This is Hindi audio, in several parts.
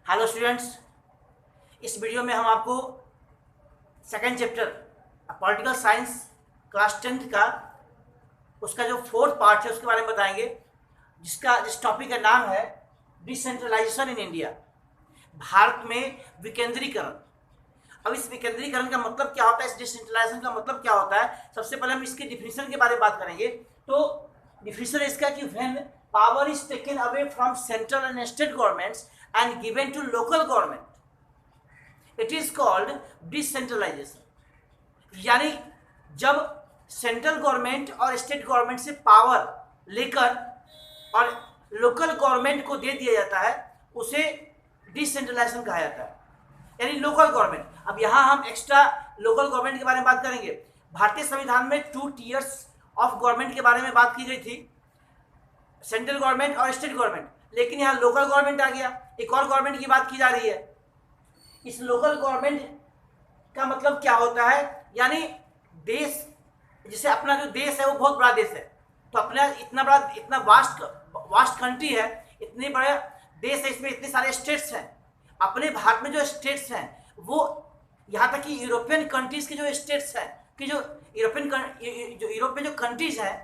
हेलो स्टूडेंट्स, इस वीडियो में हम आपको second chapter political science class 10th का उसका जो फोर्थ पार्ट है उसके बारे में बताएंगे, जिस टॉपिक का नाम है डिसेंट्रलाइजेशन इन इंडिया। भारत में विकेंद्रीकरण। अब इस विकेंद्रीकरण का मतलब क्या होता है, इस डिसेंट्रलाइजेशन का मतलब क्या होता है, सबसे पहले हम इसके डिफिनीशन के बारे में बात करेंगे। तो डिफिनीशन इसका कि when power is taken away from central and state governments and given to local government, it is called decentralization। यानी जब सेंट्रल गवर्नमेंट और स्टेट गवर्नमेंट से पावर लेकर और लोकल गवर्नमेंट को दे दिया जाता है, उसे डिसेंट्रलाइजेशन कहा जाता है, यानी लोकल गवर्नमेंट। अब यहाँ हम एक्स्ट्रा लोकल गवर्नमेंट के बारे में बात करेंगे। भारतीय संविधान में 2 tiers ऑफ गवर्नमेंट के बारे में बात की गई थी, सेंट्रल गवर्नमेंट और स्टेट गवर्नमेंट, लेकिन यहाँ लोकल गवर्नमेंट आ गया, एक और गवर्नमेंट की बात की जा रही है। इस लोकल गवर्नमेंट का मतलब क्या होता है, यानी देश, जैसे अपना जो देश है वो बहुत बड़ा देश है, तो अपना इतना वास्ट कंट्री है, इतने बड़े देश है, इसमें इतने सारे स्टेट्स हैं। अपने भारत में जो स्टेट्स हैं वो यहाँ तक कि यूरोपियन कंट्रीज के जो स्टेट्स हैं कि जो यूरोप में जो कंट्रीज हैं,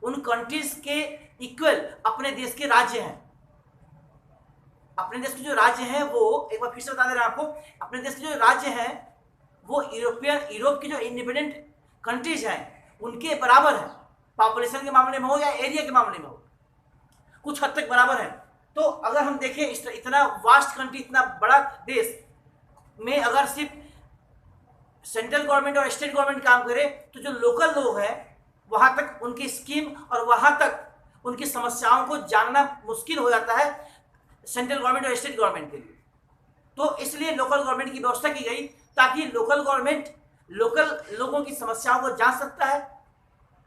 उन कंट्रीज के इक्वल अपने देश के राज्य हैं। अपने देश के जो राज्य हैं वो, एक बार फिर से बता दे रहा हूं आपको, अपने देश के जो राज्य हैं वो यूरोप की जो इंडिपेंडेंट कंट्रीज हैं उनके बराबर है, पॉपुलेशन के मामले में हो या एरिया के मामले में हो, कुछ हद तक बराबर है। तो अगर हम देखें इतना वास्ट कंट्री, इतना बड़ा देश में अगर सिर्फ सेंट्रल गवर्नमेंट और स्टेट गवर्नमेंट काम करे, तो जो लोकल लोग हैं वहां तक उनकी स्कीम और वहां तक उनकी समस्याओं को जानना मुश्किल हो जाता है सेंट्रल गवर्नमेंट और स्टेट गवर्नमेंट के लिए। तो इसलिए लोकल गवर्नमेंट की व्यवस्था की गई, ताकि लोकल गवर्नमेंट लोकल लोगों की समस्याओं को जान सकता है,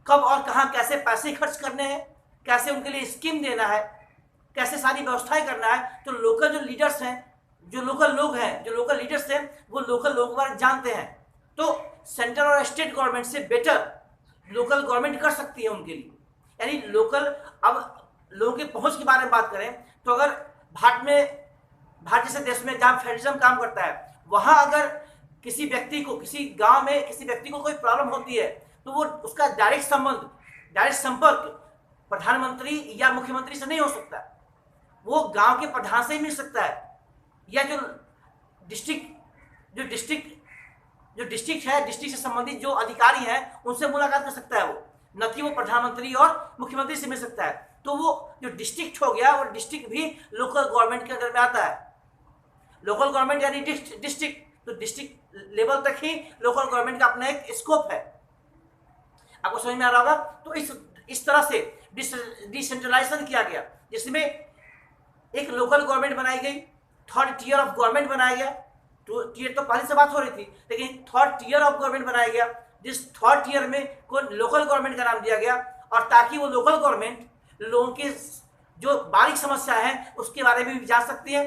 कब और कहां कैसे पैसे खर्च करने हैं, कैसे उनके लिए स्कीम देना है, कैसे सारी व्यवस्थाएं करना है। तो लोकल जो लीडर्स हैं, जो लोकल लोग हैं, जो लोकल लीडर्स हैं, वो लोकल लोगों के बारे में जानते हैं। तो सेंट्रल और स्टेट गवर्नमेंट से बेटर लोकल गवर्नमेंट कर सकती है उनके लिए, यानी लोकल। अब लोगों की पहुंच के बारे में बात करें तो अगर भारत जैसे देश में जहाँ फेडरलिज्म काम करता है, वहां अगर किसी व्यक्ति को, किसी गांव में किसी व्यक्ति को कोई प्रॉब्लम होती है, तो वो उसका डायरेक्ट संपर्क प्रधानमंत्री या मुख्यमंत्री से नहीं हो सकता, वो गांव के प्रधान से ही मिल सकता है, या जो डिस्ट्रिक्ट है, डिस्ट्रिक्ट से संबंधित जो अधिकारी हैं उनसे मुलाकात कर सकता है वो, न कि वो प्रधानमंत्री और मुख्यमंत्री से मिल सकता है। तो वो जो डिस्ट्रिक्ट हो गया, वो डिस्ट्रिक्ट भी लोकल गवर्नमेंट के अंदर में आता है। लोकल गवर्नमेंट यानी डिस्ट्रिक्ट, तो डिस्ट्रिक्ट लेवल तक ही लोकल गवर्नमेंट का अपना एक स्कोप है। आपको समझ में आ रहा होगा। तो इस तरह से डिसेंट्रलाइजेशन किया गया, जिसमें एक लोकल गवर्नमेंट बनाई गई, 3rd tier ऑफ गवर्नमेंट बनाया गया। तो टीयर तो पहले से बात हो रही थी, लेकिन 3rd tier ऑफ गवर्नमेंट बनाया गया, जिस 3rd tier में को लोकल गवर्नमेंट का नाम दिया गया, और ताकि वो लोकल गवर्नमेंट लोगों की जो बारीक समस्या है उसके बारे में भी जान सकती है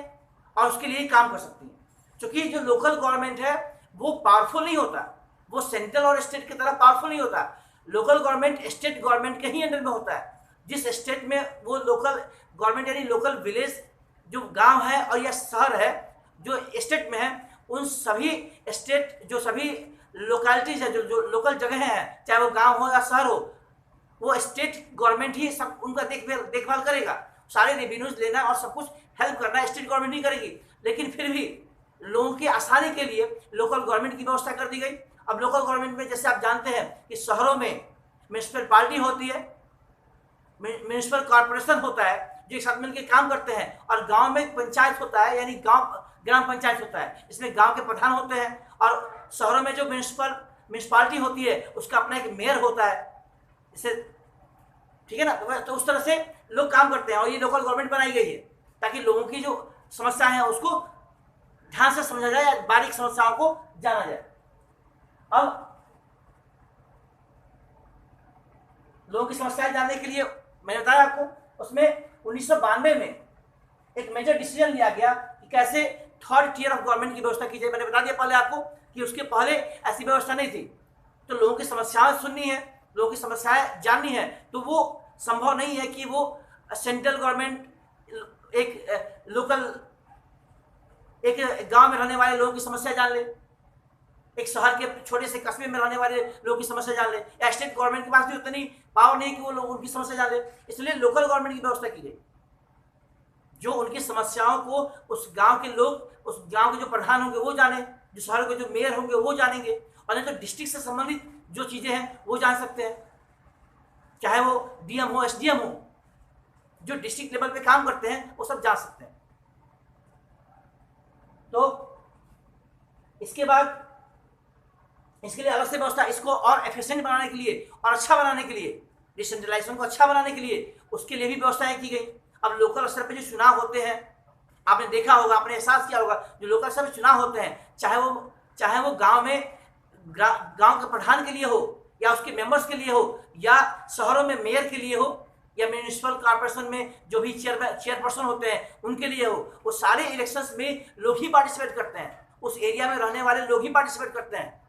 और उसके लिए काम कर सकती है। क्योंकि जो लोकल गवर्नमेंट है वो पावरफुल नहीं होता, वो सेंट्रल और स्टेट की तरह पावरफुल नहीं होता। लोकल गवर्नमेंट स्टेट गवर्नमेंट के ही अंडर में होता है। जिस स्टेट में वो लोकल गवर्नमेंट यानी लोकल विलेज, जो गांव है और या शहर है जो स्टेट में है, उन सभी स्टेट, जो सभी लोकेलिटीज है, जो लोकल जगह हैं, चाहे वो गांव हो या शहर हो, वो स्टेट गवर्नमेंट ही सब उनका देखभाल करेगा। सारे रेवेन्यूज लेना और सब कुछ हेल्प करना स्टेट गवर्नमेंट नहीं करेगी, लेकिन फिर भी लोगों की आसानी के लिए लोकल गवर्नमेंट की व्यवस्था कर दी गई। अब लोकल गवर्नमेंट में जैसे आप जानते हैं कि शहरों में म्यूनिसिपैलिटी होती है, म्यूनिसिपल कॉर्पोरेशन होता है, जो एक साथ मिलकर काम करते हैं, और गांव में पंचायत होता है, यानी ग्राम पंचायत होता है, इसमें गांव के प्रधान होते हैं। और शहरों में जो म्यूनिसिपैलिटी होती है उसका अपना एक मेयर होता है, इसे, ठीक है ना। तो उस तरह से लोग काम करते हैं, और ये लोकल गवर्नमेंट बनाई गई है ताकि लोगों की जो समस्या है उसको ध्यान से समझा जाए, बारीक समस्याओं को जाना जाए। अब लोगों की समस्याएं जानने के लिए मैंने बताया आपको, उसमें 1992 में एक मेजर डिसीजन लिया गया कि कैसे 3rd tier ऑफ गवर्नमेंट की व्यवस्था की जाए। मैंने बता दिया पहले आपको कि उसके पहले ऐसी व्यवस्था नहीं थी। तो लोगों की समस्याएं सुननी है, लोगों की समस्याएं जाननी है, तो वो संभव नहीं है कि वो सेंट्रल गवर्नमेंट एक लोकल एक गांव में रहने वाले लोगों की समस्या जान ले, एक शहर के छोटे से कस्बे में रहने वाले लोगों की समस्या जान ले, या स्टेट गवर्नमेंट के पास भी उतनी पावर नहीं कि वो लोग उनकी समस्या जान ले, इसलिए लोकल गवर्नमेंट की व्यवस्था की गई, जो उनकी समस्याओं को उस गांव के लोग, उस गांव के जो प्रधान होंगे वो जाने, जो शहर के जो मेयर होंगे वो जानेंगे, और नहीं तो डिस्ट्रिक्ट से संबंधित जो चीजें हैं वो जान सकते हैं, चाहे वो डीएम हो, एसडीएम हो, जो डिस्ट्रिक्ट लेवल पे काम करते हैं वो सब जान सकते हैं। तो इसके बाद इसके लिए अलग से व्यवस्था, इसको और एफिशिएंट बनाने के लिए और अच्छा बनाने के लिए, डिसेंट्रलाइजेशन को अच्छा बनाने के लिए उसके लिए भी व्यवस्थाएं की गई। अब लोकल स्तर पे जो चुनाव होते हैं, आपने देखा होगा, आपने एहसास किया होगा, जो लोकल स्तर पे चुनाव होते हैं, चाहे वो गांव में गांव के प्रधान के लिए हो, या उसके मेंबर्स के लिए हो, या शहरों में मेयर के लिए हो, या म्यूनिसिपल कॉर्पोरेशन में जो भी चेयरपर्सन होते हैं उनके लिए हो, वो सारे इलेक्शंस में लोग ही पार्टिसिपेट करते हैं, उस एरिया में रहने वाले लोग ही पार्टिसिपेट करते हैं,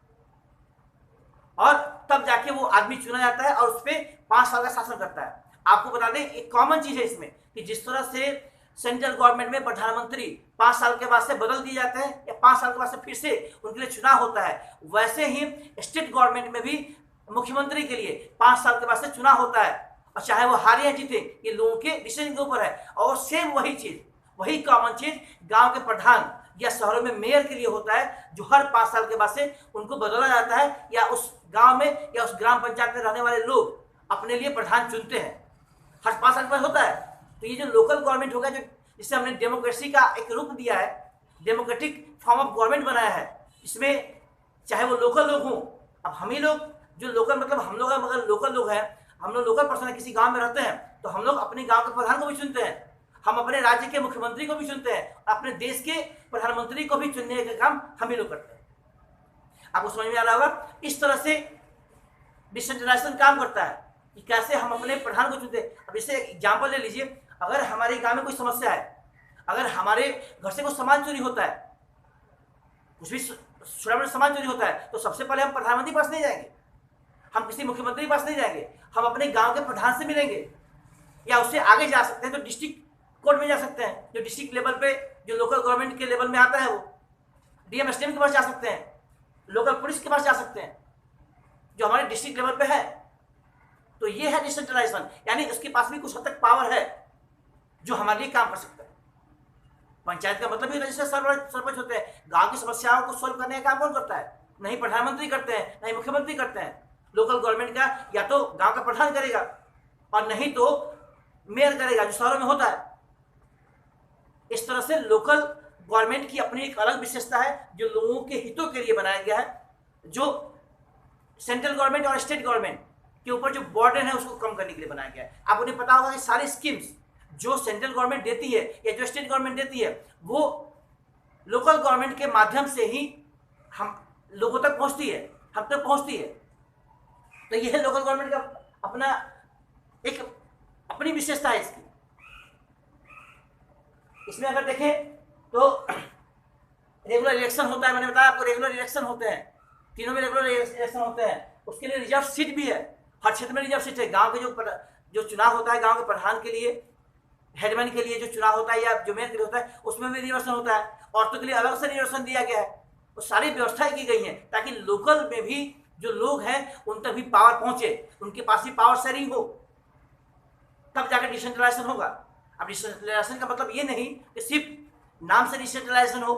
और तब जाके वो आदमी चुना जाता है और उस पर 5 साल का शासन करता है। आपको बता दें, एक कॉमन चीज है इसमें कि जिस तरह से सेंट्रल गवर्नमेंट में प्रधानमंत्री 5 साल के बाद से बदल दिए जाते हैं, या 5 साल के बाद से फिर से उनके लिए चुनाव होता है, वैसे ही स्टेट गवर्नमेंट में भी मुख्यमंत्री के लिए 5 साल के बाद से चुनाव होता है, और चाहे वो हारे या जीते ये लोगों के डिसीजन के ऊपर है। और सेम वही चीज, वही कॉमन चीज गांव के प्रधान या शहरों में मेयर के लिए होता है, जो हर 5 साल के बाद से उनको बदला जाता है, या उस गांव में या उस ग्राम पंचायत में रहने वाले लोग अपने लिए प्रधान चुनते हैं, हर 5 साल के बाद होता है। तो ये जो लोकल गवर्नमेंट होगा, जो जिससे हमने डेमोक्रेसी का एक रूप दिया है, डेमोक्रेटिक फॉर्म ऑफ गवर्नमेंट बनाया है, इसमें चाहे वो लोकल लोग हों, अब हम ही लोग जो लोकल, मतलब हम लोग अगर लोकल लोग हैं, हम लोग लोकल पर्सन किसी गांव में रहते हैं, तो हम लोग अपने गांव के प्रधान को भी चुनते हैं, हम अपने राज्य के मुख्यमंत्री को भी चुनते हैं, अपने देश के प्रधानमंत्री को भी चुनने का काम हम ही लोग करते हैं। आपको समझ में आ रहा होगा, इस तरह से डिसेंट्रलाइजेशन काम करता है कि कैसे हम अपने प्रधान को चुनते हैं। अब इससे एग्जाम्पल ले लीजिए, अगर हमारे गांव में कोई समस्या है, अगर हमारे घर से कोई सामान चोरी होता है, कुछ भी छोटा मोटा सामान चोरी होता है, तो सबसे पहले हम प्रधानमंत्री के पास नहीं जाएंगे, हम किसी मुख्यमंत्री के पास नहीं जाएंगे, हम अपने गांव के प्रधान से मिलेंगे, या उससे आगे जा सकते हैं तो डिस्ट्रिक्ट कोर्ट में जा सकते हैं, जो डिस्ट्रिक्ट लेवल पे, जो लोकल गवर्नमेंट के लेवल में आता है, वो डीएम एसडीएम के पास जा सकते हैं, लोकल पुलिस के पास जा सकते हैं, जो हमारे डिस्ट्रिक्ट लेवल पे है। तो ये है डिसेंट्रलाइजेशन, यानी उसके पास भी कुछ हद तक पावर है जो हमारे लिए काम कर सकता है। पंचायत का मतलब ही जैसे सरपंच होते हैं, गांव की समस्याओं को सोल्व करने का काम कौन करता है? नहीं प्रधानमंत्री करते हैं, नहीं मुख्यमंत्री करते हैं। लोकल गवर्नमेंट का या तो गांव का प्रधान करेगा, और नहीं तो मेयर करेगा, जो शहरों में होता है। इस तरह से लोकल गवर्नमेंट की अपनी एक अलग विशेषता है, जो लोगों के हितों के लिए बनाया गया है, जो सेंट्रल गवर्नमेंट और स्टेट गवर्नमेंट के ऊपर जो बर्डन है उसको कम करने के लिए बनाया गया है। आपको नहीं पता होगा कि सारी स्कीम्स जो सेंट्रल गवर्नमेंट देती है या जो स्टेट गवर्नमेंट देती है, वो लोकल गवर्नमेंट के माध्यम से ही हम लोगों तक पहुंचती है, हम तक पहुंचती है। तो यह है लोकल गवर्नमेंट का अपना एक अपनी विशेषता है इसकी। इसमें अगर देखें तो रेगुलर इलेक्शन होता है, मैंने बताया आपको रेगुलर इलेक्शन होते हैं, तीनों में रेगुलर इलेक्शन होते हैं। उसके लिए रिजर्व सीट भी है, हर क्षेत्र में रिजर्व सीट है। गांव के जो चुनाव होता है, गांव के प्रधान के लिए, हेडमैन के लिए जो चुनाव होता है, या जो मेयर के लिए होता है, उसमें भी रिजर्वेशन होता है। औरतों के लिए अलग से रिजर्वेशन दिया गया है। वो सारी व्यवस्थाएं की गई हैं ताकि लोकल में भी जो लोग हैं उन तक भी पावर पहुंचे, उनके पास भी पावर शेयरिंग हो, तब जाकर डिसेंट्रलाइजेशन होगा। अब डिसेंट्रलाइजेशन का मतलब ये नहीं कि सिर्फ नाम से डिसेंट्रलाइजेशन हो,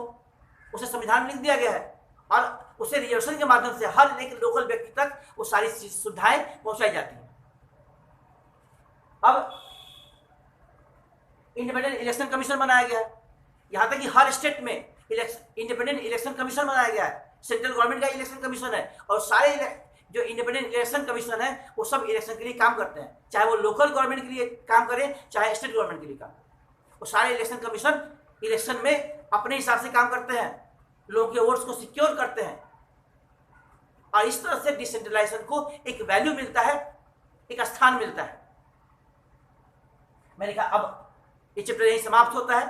उसे संविधान में लिख दिया गया है, और उसे रिजर्वेशन के माध्यम से हर एक लोकल व्यक्ति तक वो सारी सुविधाएं पहुंचाई जाती हैं। अब इंडिपेंडेंट इलेक्शन कमीशन बनाया गया है, यहां तक कि हर स्टेट में इंडिपेंडेंट इलेक्शन कमीशन बनाया गया है। सेंट्रल गवर्नमेंट का इलेक्शन कमीशन है, और सारे जो इंडिपेंडेंट इलेक्शन कमीशन है वो सब इलेक्शन के लिए काम करते हैं, चाहे वो लोकल गवर्नमेंट के लिए काम करें, चाहे स्टेट गवर्नमेंट के लिए काम। वो सारे इलेक्शन कमीशन इलेक्शन में अपने हिसाब से काम करते हैं, लोगों के वोट्स को सिक्योर करते हैं, और इस तरह से डिसेंट्रलाइजेशन को एक वैल्यू मिलता है, एक स्थान मिलता है। मैंने कहा अब ये चैप्टर यही समाप्त होता है।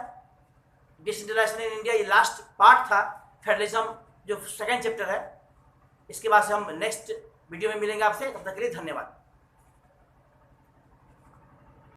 डिसेंट्रलाइजेशन इन इंडिया ये लास्ट पार्ट था, फेडरलिज्म जो सेकंड चैप्टर है। इसके बाद से हम नेक्स्ट वीडियो में मिलेंगे आपसे, तब तक के लिए धन्यवाद।